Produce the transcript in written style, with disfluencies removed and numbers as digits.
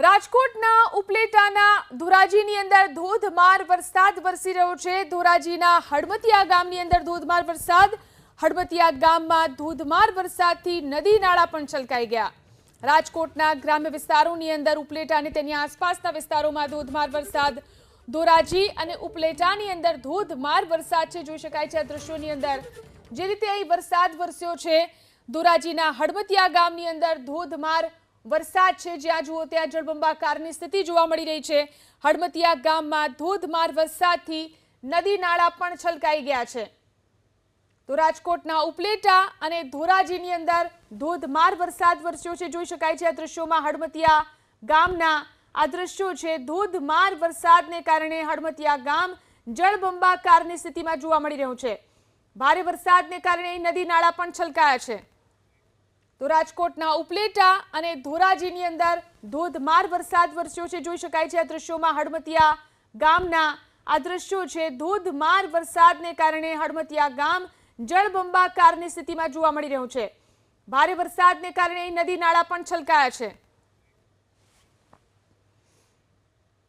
રાજકોટના ઉપલેટાના ધોરાજીની અંદર ધોધમાર વરસાદ વરસી રહ્યો છે। ધોરાજીના હડમતિયા ગામની અંદર ધોધમાર વરસાદ, હડમતિયા ગામમાં ધોધમાર વરસાદથી નદી નાળા પણ છલકાઈ ગયા। રાજકોટના ગ્રામ્ય વિસ્તારોની અંદર ઉપલેટા અને તેની આસપાસના વિસ્તારોમાં ધોધમાર વરસાદ, ધોરાજી અને ઉપલેટાની અંદર ધોધમાર વરસાદ છે, જોઈ શકાય છે આ દ્રશ્યોની અંદર। જે રીતે અહીં વરસાદ વરસ્યો છે, ધોરાજીના હડમતિયા ગામની અંદર ધોધમાર વરસાદ છે, જ્યાં જુઓ ત્યાં જળબંબાકારની સ્થિતિ જોવા મળી રહી છે। હડમતિયા ગામમાં ધોધમાર વરસાદથી નદી નાળા પણ છલકાઈ ગયા છે। તો રાજકોટના ઉપલેટા અને ધોરાજીની અંદર ધોધમાર વરસાદ વરસ્યો છે, જોઈ શકાય છે આ દ્રશ્યોમાં। હડમતિયા ગામના આ દ્રશ્યો છે, ધોધમાર વરસાદને કારણે હડમતિયા ગામ જળબંબાકારની સ્થિતિમાં જોવા મળી રહ્યું છે। ભારે વરસાદને કારણે નદી નાળા પણ છલકાયા છે। તો રાજકોટના ઉપલેટા અને ધોરાજીની અંદર ધોધમાર વરસાદ વરસ્યો છે, જોઈ શકાય છે આ દ્રશ્યોમાં। હડમતિયા ગામના આ દ્રશ્યો છે, ધોધમાર વરસાદને કારણે હડમતિયા ગામ જળબંબાકારની સ્થિતિમાં જોવા મળી રહ્યું છે। ભારે વરસાદને કારણે નદી નાળા પણ છલકાયા છે।